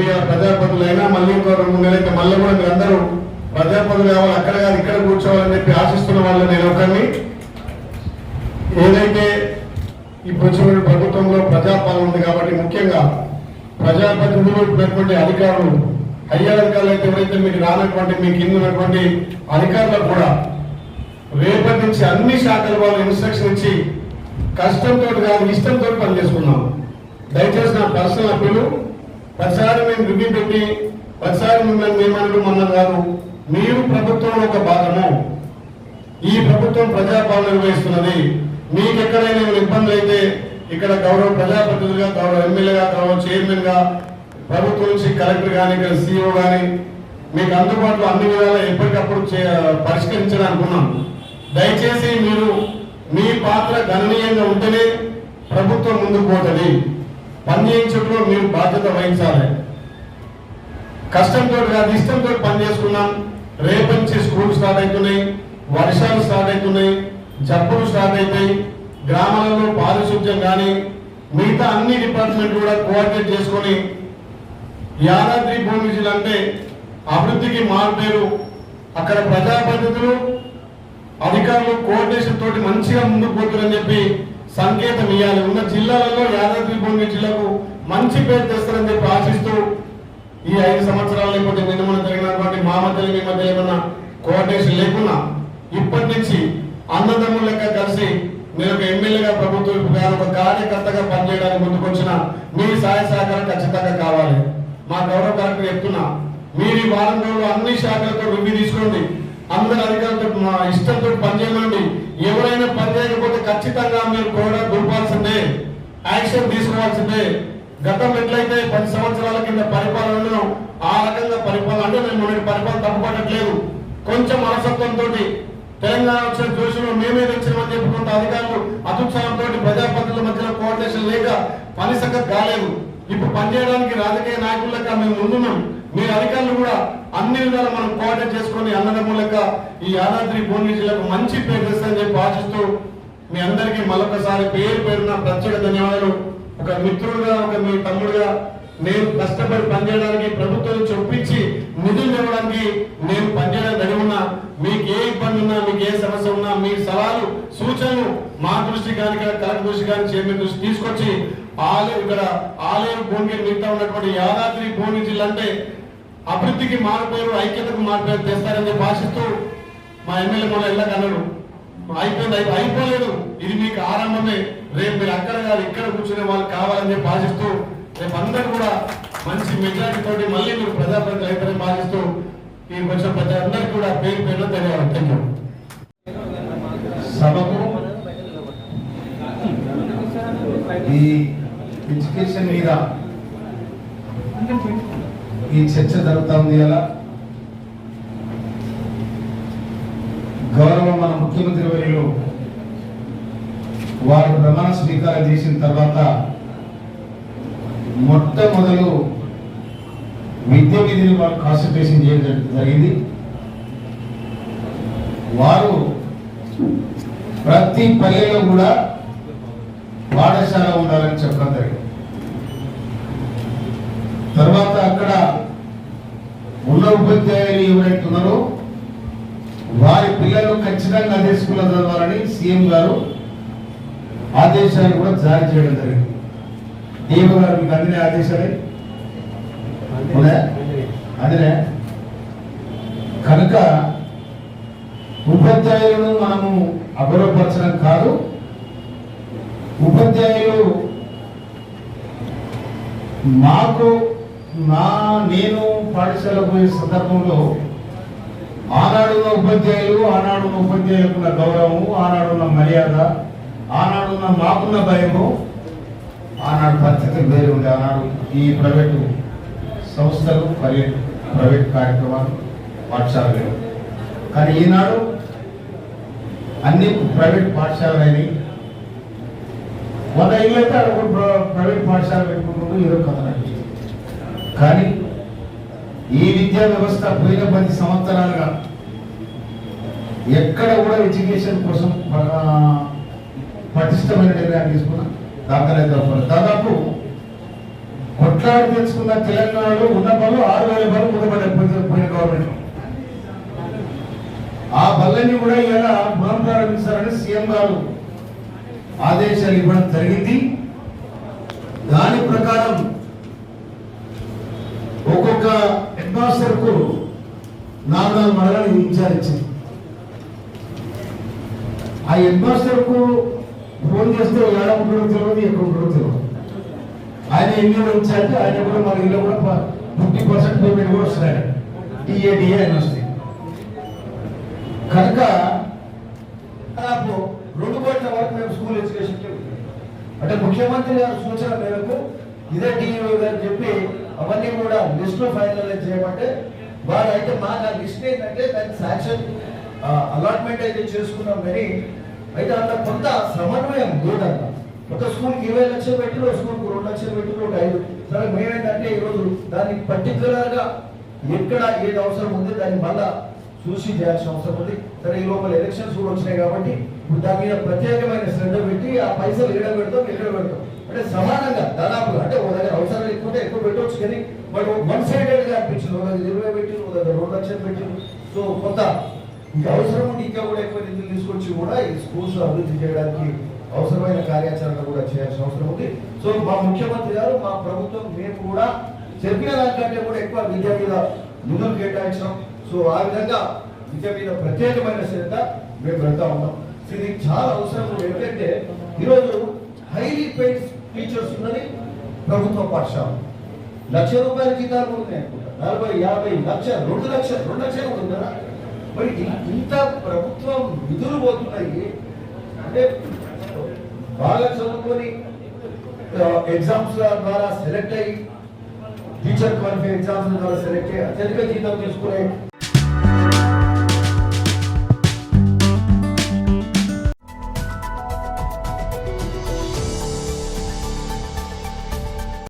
మీరు ప్రజాపతులైనా మళ్ళీ ఇంకో 2-3 నెలలైతే మళ్ళీ కూడా మీరు అందరూ ప్రజాపతులు కావాలి, అక్కడ కాదు ఇక్కడ కూర్చోవాలని చెప్పి ఆశిస్తున్న వాళ్ళు నేను ఒకరిని. ఏదైతే ఇప్పుడు వచ్చిన ప్రభుత్వంలో ప్రజాపాలన ఉంది కాబట్టి ముఖ్యంగా ప్రజాప్రతినిధులు ఉన్నటువంటి అధికారులు, హయ్యర్ అధికారులు అయితే ఎవరైతే మీకు రానటువంటి మీ కింద ఉన్నటువంటి అధికారులకు కూడా రేపటి నుంచి అన్ని శాఖల వాళ్ళు ఇన్స్ట్రక్షన్ ఇచ్చి కష్టంతో కాదు ఇష్టంతో పనిచేసుకున్నాం. దయచేసి నా పర్సనల్ అప్పీలు, ప్రతిసారి మేము రివ్యూ పెట్టి ప్రతిసారి మిమ్మల్ని మేమనడం అన్నది కాదు. మీరు ప్రభుత్వంలో ఒక భాగము, ఈ ప్రభుత్వం ప్రజాపాలన నిర్వహిస్తున్నది. మీకు ఎక్కడైనా ఇబ్బందులు అయితే ఇక్కడ గౌరవ ప్రజాప్రతినిధులుగా, గౌరవ ఎమ్మెల్యేగా, గౌరవ చైర్మన్ గా ప్రభుత్వం నుంచి కలెక్టర్ కానీ ఇక్కడ సీఓ కానీ మీకు అందుబాటులో అన్ని విధాలా ఎప్పటికప్పుడు పరిష్కరించాలని అనుకున్నాం. దయచేసి మీరు మీ పాత్ర గణనీయంగా ఉంటేనే ప్రభుత్వం ముందుకు పోతుంది. పనిచేయించడంలో మీరు బాధ్యత వహించాలి. కష్టంతో కాదు ఇష్టంతో పని చేసుకున్నాం. రేపటి నుంచి స్కూల్ స్టార్ట్ అవుతున్నాయి, వర్షాలు స్టార్ట్ అవుతున్నాయి, జబ్బులు స్టార్ట్ అవుతాయి. గ్రామాలలో పారిశుద్ధ్యం కానీ మిగతా అన్ని డిపార్ట్మెంట్ కూడా కోఆర్డినేట్ చేసుకొని యాదాద్రి భువనగిరి అంటే అభివృద్ధికి మారుపేరు. అక్కడ ప్రజాప్రతినిధులు అధికారులు కోఆర్డినేషన్ తోటి మంచిగా ముందుకు పోతుందని చెప్పి సంకేతం ఇవ్వాలి. ఉన్న జిల్లాలలో యాదాద్రి భువనగిరి జిల్లాకు మంచి పేరు తెస్తారని చెప్పి ఆశిస్తూ ఈ 5 సంవత్సరాలు లేకపోతే నిన్న మనం జరిగినటువంటి మా మధ్యలో మీ మధ్య ఏమన్నా కోఆర్డినేషన్ లేకున్నా ఇప్పటి నుంచి అన్నదమ్ముల లెక్క కలిసి నేను ఒక ఎమ్మెల్యేగా ప్రభుత్వం ఒక కార్యకర్తగా పనిచేయడానికి ముందుకొచ్చిన మీ సహాయ సహకారం ఖచ్చితంగా కావాలి. మా గౌరవ కలెక్టర్ చెప్తున్నా, మీరు ఈ వారం రోజులు అన్ని శాఖలతో రివ్యూ తీసుకోండి. అందరు అధికారులతో మా ఇష్టంతో పనిచేయమండి. ఎవరైనా పని చేయకపోతే ఖచ్చితంగా మీరు కూడా దుర్పాల్సిందే, యాక్షన్ తీసుకోవాల్సిందే. గతం ఎట్లయితే 10 సంవత్సరాల కింద పరిపాలనలో ఆ రకంగా పరిపాలన అంటే నేను మొన్నటి పరిపాలన తప్పుపడట్లేదు. కొంచెం మనసత్వంతో తెలంగాణ వచ్చిన జోషులు మేమే తెచ్చినామని చెప్పి కొంత అధికారులు అతుత్సాహంతో ప్రజాప్రతినిధుల మధ్యలో కోఆర్డినేషన్ లేక పని సగం కాలేదు. ఇప్పుడు పనిచేయడానికి రాజకీయ నాయకులక మేము ముందున్నాం. మీ అధికారులు కూడా అన్ని విధాలు మనం కోఆర్డినేట్ చేసుకుని అన్నదమ్ములక ఈ యాదాద్రి భువనగిరి జిల్లాకు మంచి పేరు తెస్తారని చెప్పి ఆశిస్తూ మీ అందరికీ మరొకసారి పేరు పేరున ప్రత్యేక ధన్యవాదాలు. ఒక మిత్రుడుగా, ఒక మీ తమ్ముడుగా నేను కష్టపడి పనిచేయడానికి ప్రభుత్వం నుంచి ఒప్పించి నిధులు ఇవ్వడానికి నేను పనిచేయడానికి రెడీ ఉన్నా. మీకు ఏ ఇబ్బంది ఉన్నా, మీకు ఏ సమస్య ఉన్నా మీ సలహాలు సూచనలు మా దృష్టి కానీ కలెక్టర్ దృష్టి కానీ చైర్మన్ దృష్టి తీసుకొచ్చి ఇక్కడ ఆలయం భువనగిరి మిగతా ఉన్నటువంటి యాదాద్రి భువనగిరి జిల్లా అంటే అభివృద్ధికి మారిపోయారు, ఐక్యతకు మారిపోయారు తెస్తారని చెప్పి ఆశిస్తూ మా ఎమ్మెల్యే మొన్న ఇళ్ళకి అన్నాడు. అయిపోలేదు, ఇది మీకు ఆరంభమే. రేపు మీరు అక్కడ కాదు ఇక్కడ కూర్చునే వాళ్ళు కావాలని చెప్పి ఆశిస్తూ రేపు అందరూ కూడా మంచి మెజారిటీ తోటి మళ్ళీ మీరు ప్రజాప్రతినిధులు అవుతారని భావిస్తూ ఈ వచ్చిన ప్రతి అందరికీ కూడా పేరు పేరు ధన్యవాదాలు. Thank you. సభకు ఈ ఎడ్యుకేషన్ మీద ఈ చర్చ జరుగుతూ ఉంది. అలా గౌరవ మన ముఖ్యమంత్రి వర్యులు వారు ప్రమాణ స్వీకారం చేసిన తర్వాత మొట్టమొదలు విద్య మీద వారు కాన్సన్ట్రేషన్ చేయడం జరిగింది. వారు ప్రతి పల్లెలో కూడా పాఠశాల ఉండాలని చెప్పడం జరిగింది. తర్వాత అక్కడ ఉన్న ఉపాధ్యాయులు ఎవరైతే ఉన్నారో వారి పిల్లలు ఖచ్చితంగా అదే స్కూల్లో చదవాలని సీఎం గారు ఆదేశాలు కూడా జారీ చేయడం జరిగింది. డిఓ గారు మీకు అందిన ఆదేశాలే అదే కనుక ఉపాధ్యాయులను మనము అగౌరవపరచడం కాదు. ఉపాధ్యాయులు నేను పాఠశాల పోయే సందర్భంలో ఆనాడున్న ఉపాధ్యాయులకున్న గౌరవము, ఆనాడున్న మర్యాద, ఆనాడున్న మాకున్న భయము, ఆనాడు పరిస్థితులు వేరు ఉండే. ఆనాడు ఈ ప్రైవేటు సంస్థలు ప్రైవేట్ కార్యక్రమాలు పాఠశాల లేవు. కానీ ఈనాడు అన్ని ప్రైవేట్ పాఠశాలలు అయినాయి. 100 ఇళ్ళు అయితే అక్కడ ప్రైవేట్ పాఠశాల పెట్టుకుంటూ ఏదో కథ నడిచింది. కానీ ఈ విద్యా వ్యవస్థ పోయిన 10 సంవత్సరాలుగా ఎక్కడ కూడా ఎడ్యుకేషన్ కోసం పటిష్టమైన నిర్ణయాలు తీసుకున్న దాఖలైతే దాదాపు కొట్లాడి తెచ్చుకున్న తెలంగాణలో ఉన్న పనులు 6,000 బళ్ళు మూతపడిపోయిన గవర్నమెంట్. ఆ బళ్ళని కూడా ఇలా పునః ప్రారంభించాలని సీఎం గారు ఆదేశాలు ఇవ్వడం జరిగింది. దాని ప్రకారం ఒక్కొక్క హెడ్ మాస్టర్ కు 4 మండలాలు ఇన్ఛార్జ్ ఇచ్చింది. ఆ హెడ్ మాస్టర్ కు ఫోన్ చేస్తే ఏడ ఉంటాడో తెలియదు, ఎక్కడ ఉంటాడో తెలియదు. ఆయన ఎన్ని ఇన్ఛార్జ్, ఆయన కూడా మన ఇల్లు కూడా 50% పేమెంట్ కూడా వస్తున్నాడు. టీఏడిఏ అని వస్తుంది కనుక దాదాపు 2 కోట్ల వరకు మేము స్కూల్ ఎడ్యుకేషన్కి అంటే ముఖ్యమంత్రి గారి సూచన మేరకు ఇదే టీఈఓ గారు చెప్పి అవన్నీ కూడా లిస్టులో ఫైనలైజ్ చేయమంటే వారు అయితే మాకు ఆ లిస్ట్ ఏంటంటే దానికి శాంక్షన్ అలాట్మెంట్ అయితే చేసుకున్నాం. కానీ అయితే అందులో కొంత సమన్వయం లేదంట. ఒక స్కూల్కి 20 లక్షలు పెట్టి, ఒక స్కూల్కి 2 లక్షలు పెట్టి, ఒక 5. సరే మేమేంటంటే ఈరోజు దాన్ని పర్టికులర్గా ఎక్కడ ఏది అవసరం ఉంది దాన్ని మళ్ళా చూసి చేయాల్సిన అవసరం ఉంది. సరే ఈ లోపల ఎలక్షన్స్ కూడా వచ్చినాయి కాబట్టి ఇప్పుడు దాని మీద ప్రత్యేకమైన శ్రద్ధ పెట్టి ఆ పైసలు ఎక్కడ పెడతాం అంటే సమానంగా దాదాపుగా అంటే ఒక దగ్గర అవసరాలు ఎక్కువ ఎక్కువ పెట్టవచ్చు. కానీ బట్ 1 సైడెడ్గా అనిపించింది. ఒక దగ్గర 20 పెట్టి, ఒక దగ్గర 2 లక్షలు పెట్టి. సో కొంత ఇంకా అవసరం ఉండి ఇంకా కూడా ఎక్కువ నిధులు తీసుకొచ్చి కూడా ఈ స్కూల్స్ అభివృద్ధి చేయడానికి అవసరమైన కార్యాచరణ కూడా చేయాల్సిన అవసరం ఉంది. సో మా ముఖ్యమంత్రి గారు, మా ప్రభుత్వం, మేము కూడా చెప్పిన దానికంటే కూడా ఎక్కువ విద్య మీద నిధులు కేటాయించాం. సో ఆ విధంగా విద్య మీద ప్రత్యేకమైన శ్రద్ధ మేము పెడతా ఉన్నాం. ఇది చాలా అవసరం. ఏంటంటే ఈరోజు హైలీ పెయిడ్ టీచర్స్ ఉన్నది ప్రభుత్వ పాఠశాల. 1,00,000 రూపాయల జీతాలు ఉన్నాయి అనుకుంటా. 40, 50, 1,00,000, 2 లక్షలు ఉంటుందా? మరి ఇంత ప్రభుత్వం నిధులు పోతున్నాయి అంటే బాగా చదువుకొని ఎగ్జామ్స్ ద్వారా సెలెక్ట్ అయ్యి టీచర్ క్వాలిఫై ఎగ్జామ్స్ ద్వారా సెలెక్ట్ అయ్యి అత్యధిక జీతం తీసుకునే